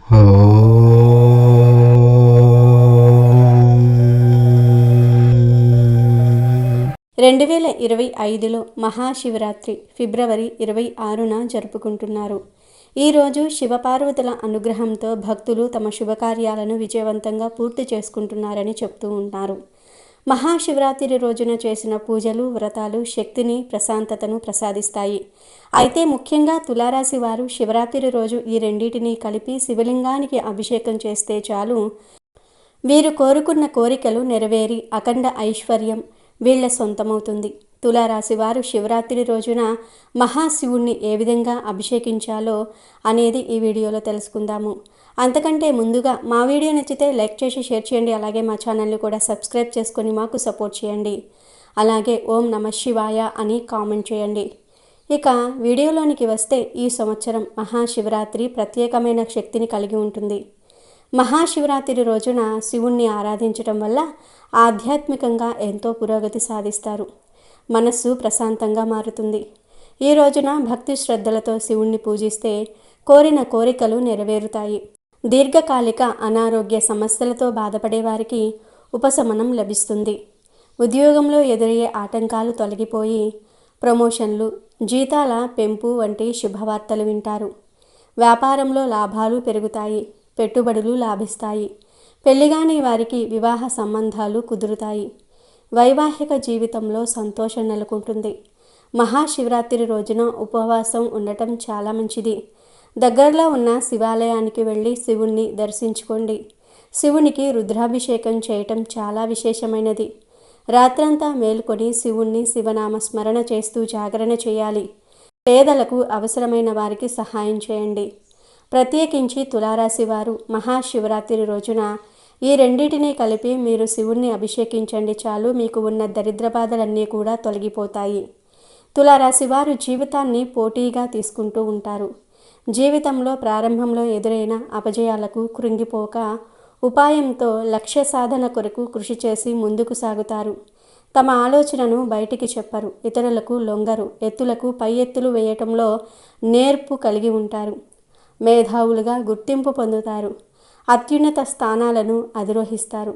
2025లో మహాశివరాత్రి ఫిబ్రవరి 26న జరుపుకుంటున్నారు. ఈరోజు శివపార్వతుల అనుగ్రహంతో భక్తులు తమ శుభకార్యాలను విజయవంతంగా పూర్తి చేసుకుంటున్నారని చెప్తూ ఉంటారు. మహాశివరాత్రి రోజున చేసిన పూజలు, వ్రతాలు శక్తిని, ప్రశాంతతను ప్రసాదిస్తాయి. అయితే ముఖ్యంగా తులారాశి వారు శివరాత్రి రోజు ఈ రెండింటినీ కలిపి శివలింగానికి అభిషేకం చేస్తే చాలు, వీరు కోరుకున్న కోరికలు నెరవేరి అఖండ ఐశ్వర్యం వీళ్ల సొంతమవుతుంది. తులారాశి వారు శివరాత్రి రోజున మహాశివుణ్ణి ఏ విధంగా అభిషేకించాలో అనేది ఈ వీడియోలో తెలుసుకుందాము. అంతకంటే ముందుగా మా వీడియో నచ్చితే లైక్ చేసి షేర్ చేయండి. అలాగే మా ఛానల్ని కూడా సబ్స్క్రైబ్ చేసుకొని మాకు సపోర్ట్ చేయండి. అలాగే ఓం నమః శివాయ అని కామెంట్ చేయండి. ఇక వీడియోలోనికి వస్తే ఈ సంవత్సరం మహాశివరాత్రి ప్రత్యేకమైన శక్తిని కలిగి ఉంటుంది. మహాశివరాత్రి రోజున శివుణ్ణి ఆరాధించటం వల్ల ఆధ్యాత్మికంగా ఎంతో పురోగతి సాధిస్తారు. మనస్సు ప్రశాంతంగా మారుతుంది. ఈ రోజున భక్తి శ్రద్ధలతో శివుణ్ణి పూజిస్తే కోరిన కోరికలు నెరవేరుతాయి. దీర్ఘకాలిక అనారోగ్య సమస్యలతో బాధపడే వారికి ఉపశమనం లభిస్తుంది. ఉద్యోగంలో ఎదురయ్యే ఆటంకాలు తొలగిపోయి ప్రమోషన్లు, జీతాల పెంపు వంటి శుభవార్తలు వింటారు. వ్యాపారంలో లాభాలు పెరుగుతాయి. పెట్టుబడులు లాభిస్తాయి. పెళ్లిగాని వారికి వివాహ సంబంధాలు కుదురుతాయి. వైవాహిక జీవితంలో సంతోషం నెలకొంటుంది. మహాశివరాత్రి రోజున ఉపవాసం ఉండటం చాలా మంచిది. దగ్గరలో ఉన్న శివాలయానికి వెళ్ళి శివుణ్ణి దర్శించుకోండి. శివునికి రుద్రాభిషేకం చేయటం చాలా విశేషమైనది. రాత్రంతా మేలుకొని శివుణ్ణి శివనామ స్మరణ చేస్తూ జాగరణ చేయాలి. పేదలకు, అవసరమైన వారికి సహాయం చేయండి. ప్రత్యేకించి తులారాశి వారు మహాశివరాత్రి రోజున ఈ రెండింటినీ కలిపి మీరు శివుణ్ణి అభిషేకించండి చాలు, మీకు ఉన్న దరిద్ర బాధలన్నీ కూడా తొలగిపోతాయి. తులారాశి వారు జీవితాన్ని పోటీగా తీసుకుంటూ ఉంటారు. జీవితంలో ప్రారంభంలో ఎదురైన అపజయాలకు కృంగిపోక ఉపాయంతో లక్ష్య సాధన కొరకు కృషి చేసి ముందుకు సాగుతారు. తమ ఆలోచనను బయటికి చెప్పరు. ఇతరులకు లొంగరు. ఎత్తులకు పై ఎత్తులు వేయటంలో నేర్పు కలిగి ఉంటారు. మేధావులుగా గుర్తింపు పొందుతారు. అత్యున్నత స్థానాలను అధిరోహిస్తారు.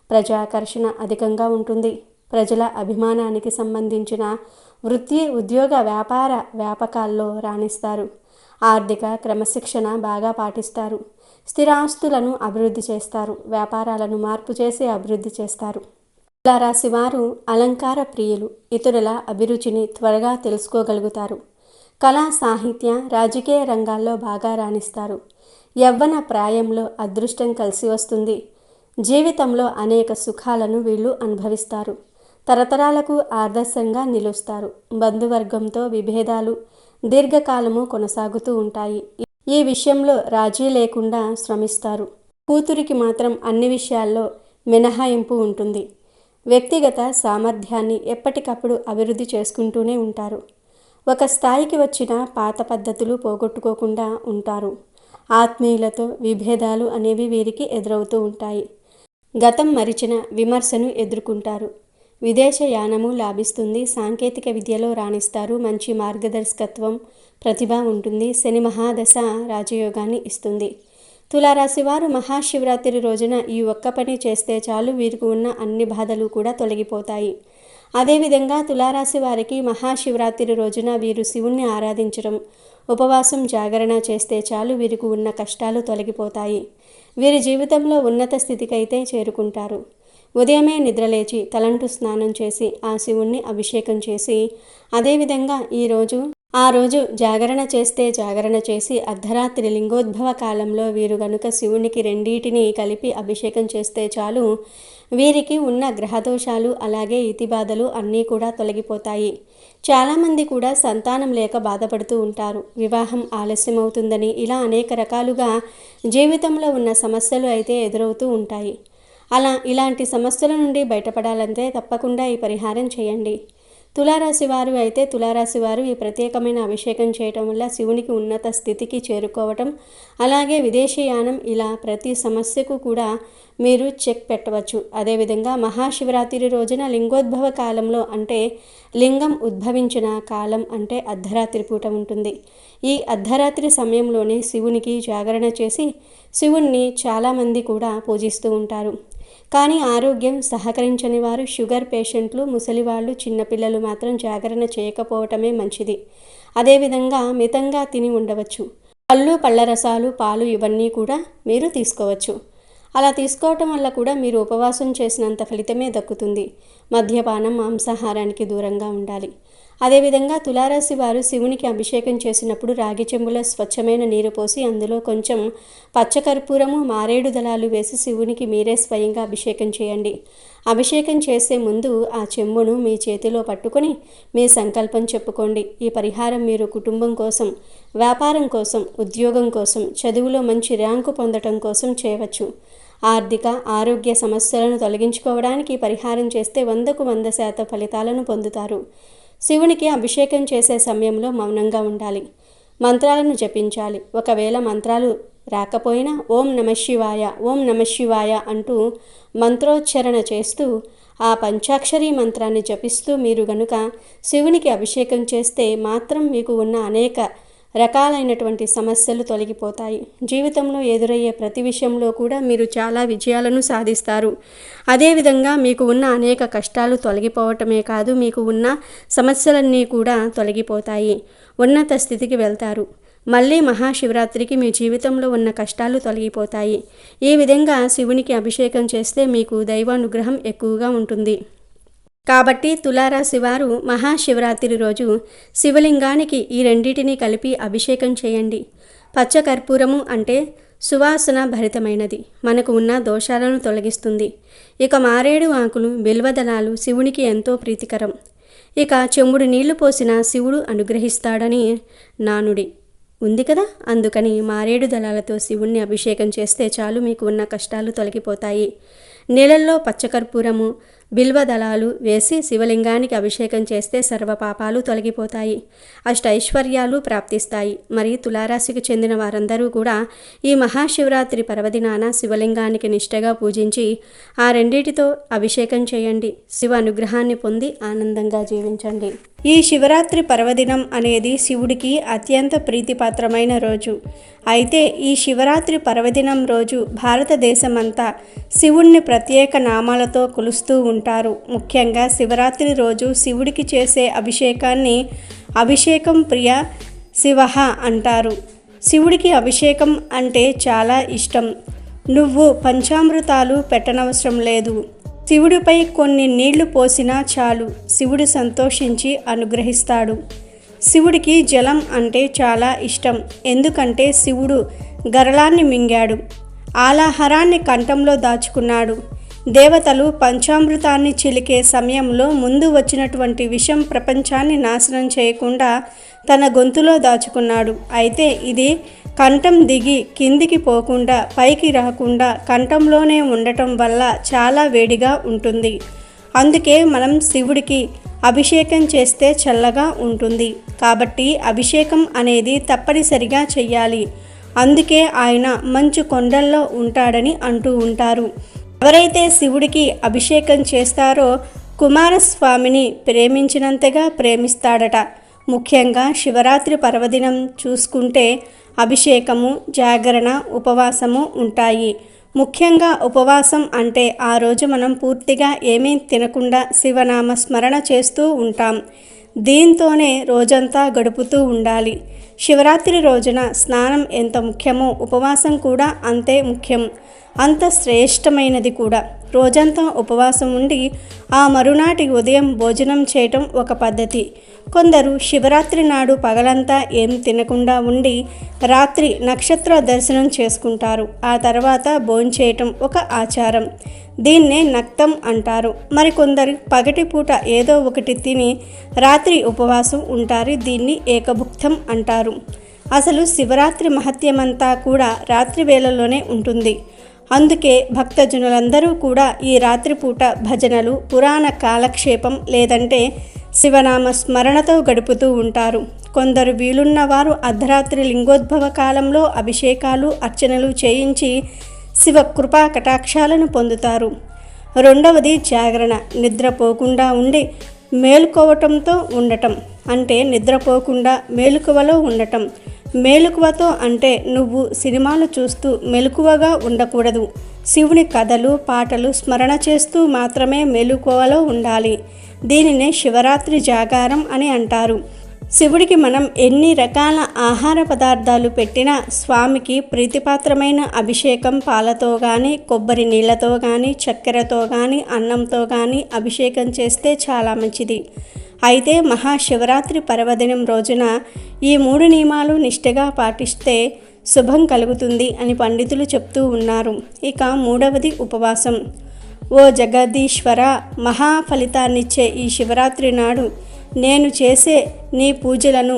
ప్రజాకర్షణ అధికంగా ఉంటుంది. ప్రజల అభిమానానికి సంబంధించిన వృత్తి, ఉద్యోగ, వ్యాపార వ్యాపకాల్లో రాణిస్తారు. ఆర్థిక క్రమశిక్షణ బాగా పాటిస్తారు. స్థిరాస్తులను అభివృద్ధి చేస్తారు. వ్యాపారాలను మార్పు చేసి అభివృద్ధి చేస్తారు. తులారాశి వారు అలంకార ప్రియులు. ఇతరుల అభిరుచిని త్వరగా తెలుసుకోగలుగుతారు. కళా, సాహిత్య, రాజకీయ రంగాల్లో బాగా రాణిస్తారు. యవ్వన ప్రాయంలో అదృష్టం కలిసి వస్తుంది. జీవితంలో అనేక సుఖాలను వీళ్ళు అనుభవిస్తారు. తరతరాలకు ఆదర్శంగా నిలుస్తారు. బంధువర్గంతో విభేదాలు దీర్ఘకాలము కొనసాగుతూ ఉంటాయి. ఈ విషయంలో రాజీ లేకుండా శ్రమిస్తారు. కూతురికి మాత్రం అన్ని విషయాల్లో మినహాయింపు ఉంటుంది. వ్యక్తిగత సామర్థ్యాన్ని ఎప్పటికప్పుడు అభివృద్ధి చేసుకుంటూనే ఉంటారు. ఒక స్థాయికి వచ్చిన పాత పద్ధతులు పోగొట్టుకోకుండా ఉంటారు. ఆత్మీయులతో విభేదాలు అనేవి వీరికి ఎదురవుతూ ఉంటాయి. గతం మరిచిన విమర్శను ఎదుర్కొంటారు. విదేశయానము లాభిస్తుంది. సాంకేతిక విద్యలో రాణిస్తారు. మంచి మార్గదర్శకత్వం, ప్రతిభ ఉంటుంది. శని మహాదశ రాజయోగాన్ని ఇస్తుంది. తులారాశి వారు మహాశివరాత్రి రోజున ఈ ఒక్క పని చేస్తే చాలు, వీరికి ఉన్న అన్ని బాధలు కూడా తొలగిపోతాయి. అదేవిధంగా తులారాశి వారికి మహాశివరాత్రి రోజున వీరు శివుణ్ణి ఆరాధించడం, ఉపవాసం, జాగరణ చేస్తే చాలు, వీరికి ఉన్న కష్టాలు తొలగిపోతాయి. వీరి జీవితంలో ఉన్నత స్థితికైతే చేరుకుంటారు. ఉదయమే నిద్రలేచి తలంటు స్నానం చేసి ఆ శివుణ్ణి అభిషేకం చేసి అదేవిధంగా ఆ రోజు జాగరణ చేసి అర్ధరాత్రి లింగోద్భవ కాలంలో వీరు గనుక శివునికి రెండింటినీ కలిపి అభిషేకం చేస్తే చాలు, వీరికి ఉన్న గ్రహదోషాలు అలాగే ఇతిబాధలు అన్నీ కూడా తొలగిపోతాయి. చాలామంది కూడా సంతానం లేక బాధపడుతూ ఉంటారు. వివాహం ఆలస్యమవుతుందని ఇలా అనేక రకాలుగా జీవితంలో ఉన్న సమస్యలు అయితే ఎదురవుతూ ఉంటాయి. ఇలాంటి సమస్యల నుండి బయటపడాలంటే తప్పకుండా ఈ పరిహారం చేయండి. తులారాశి వారు అయితే తులారాశి వారు ఈ ప్రత్యేకమైన అభిషేకం చేయటం వల్ల శివునికి ఉన్నత స్థితికి చేరుకోవటం, అలాగే విదేశీయానం, ఇలా ప్రతి సమస్యకు కూడా మీరు చెక్ పెట్టవచ్చు. అదేవిధంగా మహాశివరాత్రి రోజున లింగోద్భవ కాలంలో, అంటే లింగం ఉద్భవించిన కాలం అంటే అర్ధరాత్రి పూట ఉంటుంది. ఈ అర్ధరాత్రి సమయంలోనే శివునికి జాగరణ చేసి శివుణ్ణి చాలామంది కూడా పూజిస్తూ ఉంటారు. కానీ ఆరోగ్యం సహకరించని వారు, షుగర్ పేషెంట్లు, ముసలివాళ్ళు, చిన్నపిల్లలు మాత్రం జాగరణ చేయకపోవటమే మంచిది. అదేవిధంగా మితంగా తిని ఉండవచ్చు. పళ్ళు, పళ్ళ రసాలు, పాలు ఇవన్నీ కూడా మీరు తీసుకోవచ్చు. అలా తీసుకోవటం వల్ల కూడా మీరు ఉపవాసం చేసినంత ఫలితమే దక్కుతుంది. మద్యపానం, మాంసాహారానికి దూరంగా ఉండాలి. అదేవిధంగా తులారాశి వారు శివునికి అభిషేకం చేసినప్పుడు రాగి చెంబులో స్వచ్ఛమైన నీరు పోసి అందులో కొంచెం పచ్చకర్పూరము, మారేడు దళాలు వేసి శివునికి మీరే స్వయంగా అభిషేకం చేయండి. అభిషేకం చేసే ముందు ఆ చెంబును మీ చేతిలో పట్టుకొని మీ సంకల్పం చెప్పుకోండి. ఈ పరిహారం మీరు కుటుంబం కోసం, వ్యాపారం కోసం, ఉద్యోగం కోసం, చదువులో మంచి ర్యాంకు పొందటం కోసం చేయవచ్చు. ఆర్థిక, ఆరోగ్య సమస్యలను తొలగించుకోవడానికి పరిహారం చేస్తే 100కు 100% ఫలితాలను పొందుతారు. శివునికి అభిషేకం చేసే సమయంలో మౌనంగా ఉండాలి. మంత్రాలను జపించాలి. ఒకవేళ మంత్రాలు రాకపోయినా ఓం నమఃశివాయ, ఓం నమఃశివాయ అంటూ మంత్రోచ్చరణ చేస్తూ ఆ పంచాక్షరీ మంత్రాన్ని జపిస్తూ మీరు గనుక శివునికి అభిషేకం చేస్తే మాత్రం మీకు ఉన్న అనేక రకాలైనటువంటి సమస్యలు తొలగిపోతాయి. జీవితంలో ఎదురయ్యే ప్రతి విషయంలో కూడా మీరు చాలా విజయాలను సాధిస్తారు. అదేవిధంగా మీకు ఉన్న అనేక కష్టాలు తొలగిపోవటమే కాదు, మీకు ఉన్న సమస్యలన్నీ కూడా తొలగిపోతాయి. ఉన్నత స్థితికి వెళ్తారు. మళ్ళీ మహాశివరాత్రికి మీ జీవితంలో ఉన్న కష్టాలు తొలగిపోతాయి. ఈ విధంగా శివునికి అభిషేకం చేస్తే మీకు దైవానుగ్రహం ఎక్కువగా ఉంటుంది. కాబట్టి తులారాశి వారు మహాశివరాత్రి రోజు శివలింగానికి ఈ రెండింటినీ కలిపి అభిషేకం చేయండి. పచ్చకర్పూరము అంటే సువాసన భరితమైనది, మనకు ఉన్న దోషాలను తొలగిస్తుంది. ఇక మారేడు ఆకులు, బిల్వదళాలు శివునికి ఎంతో ప్రీతికరం. ఇక చెంబుడు నీళ్లు పోసిన శివుడు అనుగ్రహిస్తాడని నానుడి ఉంది కదా, అందుకని మారేడు దళాలతో శివుణ్ణి అభిషేకం చేస్తే చాలు, మీకు ఉన్న కష్టాలు తొలగిపోతాయి. నీళ్ళల్లో పచ్చకర్పూరము, బిల్వదళాలు వేసి శివలింగానికి అభిషేకం చేస్తే సర్వపాపాలు తొలగిపోతాయి, అష్టైశ్వర్యాలు ప్రాప్తిస్తాయి. మరి తులారాశికి చెందిన వారందరూ కూడా ఈ మహాశివరాత్రి పర్వదినాన శివలింగానికి నిష్టగా పూజించి ఆ రెండిటితో అభిషేకం చేయండి. శివ అనుగ్రహాన్ని పొంది ఆనందంగా జీవించండి. ఈ శివరాత్రి పర్వదినం అనేది శివుడికి అత్యంత ప్రీతిపాత్రమైన రోజు. అయితే ఈ శివరాత్రి పర్వదినం రోజు భారతదేశమంతా శివుణ్ణి ప్రత్యేక నామాలతో కొలుస్తూ ఉంటారు. ముఖ్యంగా శివరాత్రి రోజు శివుడికి చేసే అభిషేకాన్ని అభిషేకం ప్రియ శివః అంటారు. శివుడికి అభిషేకం అంటే చాలా ఇష్టం. నువ్వు పంచామృతాలు పెట్టనవసరం లేదు. శివుడిపై కొన్ని నీళ్లు పోసినా చాలు, శివుడు సంతోషించి అనుగ్రహిస్తాడు. శివుడికి జలం అంటే చాలా ఇష్టం. ఎందుకంటే శివుడు గరళాన్ని మింగాడు, ఆలాహరాన్ని కంఠంలో దాచుకున్నాడు. దేవతలు పంచామృతాన్ని చిలికే సమయంలో ముందు వచ్చినటువంటి విషం ప్రపంచాన్ని నాశనం చేయకుండా తన గొంతులో దాచుకున్నాడు. అయితే ఇది కంఠం దిగి కిందికి పోకుండా పైకి రాకుండా కంఠంలోనే ఉండటం వల్ల చాలా వేడిగా ఉంటుంది. అందుకే మనం శివుడికి అభిషేకం చేస్తే చల్లగా ఉంటుంది. కాబట్టి అభిషేకం అనేది తప్పనిసరిగా చెయ్యాలి. అందుకే ఆయన మంచు కొండల్లో ఉంటాడని అంటూ ఉంటారు. ఎవరైతే శివుడికి అభిషేకం చేస్తారో కుమారస్వామిని ప్రేమించినంతగా ప్రేమిస్తాడట. ముఖ్యంగా శివరాత్రి పర్వదినం చూసుకుంటే అభిషేకము, జాగరణ, ఉపవాసము ఉంటాయి. ముఖ్యంగా ఉపవాసం అంటే ఆ రోజు మనం పూర్తిగా ఏమీ తినకుండా శివనామ స్మరణ చేస్తూ ఉంటాం. దీంతోనే రోజంతా గడుపుతూ ఉండాలి. శివరాత్రి రోజున స్నానం ఎంత ముఖ్యమో ఉపవాసం కూడా అంతే ముఖ్యం, అంత శ్రేష్టమైనది కూడా. రోజంతా ఉపవాసం ఉండి ఆ మరునాటి ఉదయం భోజనం చేయటం ఒక పద్ధతి. కొందరు శివరాత్రి నాడు పగలంతా ఏం తినకుండా ఉండి రాత్రి నక్షత్ర దర్శనం చేసుకుంటారు. ఆ తర్వాత భోంచేయటం ఒక ఆచారం. దీన్నే నక్తం అంటారు. మరికొందరు పగటిపూట ఏదో ఒకటి తిని రాత్రి ఉపవాసం ఉంటారు. దీన్ని ఏకభుక్తం అంటారు. అసలు శివరాత్రి మహత్యమంతా కూడా రాత్రి వేళల్లోనే ఉంటుంది. అందుకే భక్తజనులందరూ కూడా ఈ రాత్రిపూట భజనలు, పురాణ కాలక్షేపం లేదంటే శివనామ స్మరణతో గడుపుతూ ఉంటారు. కొందరు వీలున్న వారు అర్ధరాత్రి లింగోద్భవ కాలంలో అభిషేకాలు అర్చనలు చేయించి శివ కృపా కటాక్షాలను పొందుతారు. రెండవది జాగరణ. నిద్రపోకుండా ఉండి మేలుకోవటంతో ఉండటం అంటే నిద్రపోకుండా మేలుకువలో ఉండటం. మేలుకువతో అంటే నువ్వు సినిమాలు చూస్తూ మెలకువగా ఉండకూడదు. శివుని కథలు పాటలు స్మరణ చేస్తూ మాత్రమే మెలకువలో ఉండాలి. దీనినే శివరాత్రి జాగారం అని అంటారు. శివుడికి మనం ఎన్ని రకాల ఆహార పదార్థాలు పెట్టినా స్వామికి ప్రీతిపాత్రమైన అభిషేకం పాలతో కానీ, కొబ్బరి నీళ్ళతో కానీ, చక్కెరతో కానీ, అన్నంతో కానీ అభిషేకం చేస్తే చాలా మంచిది. అయితే మహాశివరాత్రి పర్వదినం రోజున ఈ 3 నియమాలు నిష్ఠగా పాటిస్తే శుభం కలుగుతుంది అని పండితులు చెప్తూ ఉన్నారు. ఇక మూడవది ఉపవాసం. ఓ జగదీశ్వర, మహా ఫలితాన్నిచ్చే ఈ శివరాత్రి నాడు నేను చేసే నీ పూజలను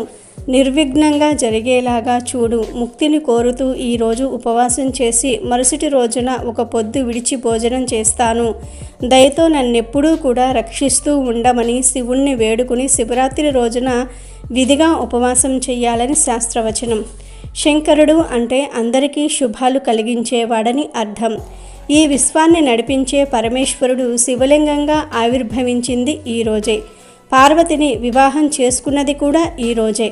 నిర్విఘ్నంగా జరిగేలాగా చూడు. ముక్తిని కోరుతూ ఈరోజు ఉపవాసం చేసి మరుసటి రోజున ఒక పొద్దు విడిచి భోజనం చేస్తాను. దయతో నన్నెప్పుడూ కూడా రక్షిస్తూ ఉండమని శివుణ్ణి వేడుకుని శివరాత్రి రోజున విధిగా ఉపవాసం చేయాలని శాస్త్రవచనం. శంకరుడు అంటే అందరికీ శుభాలు కలిగించేవాడని అర్థం. ఈ విశ్వాన్ని నడిపించే పరమేశ్వరుడు శివలింగంగా ఆవిర్భవించింది ఈరోజే. పార్వతిని వివాహం చేసుకున్నది కూడా ఈరోజే.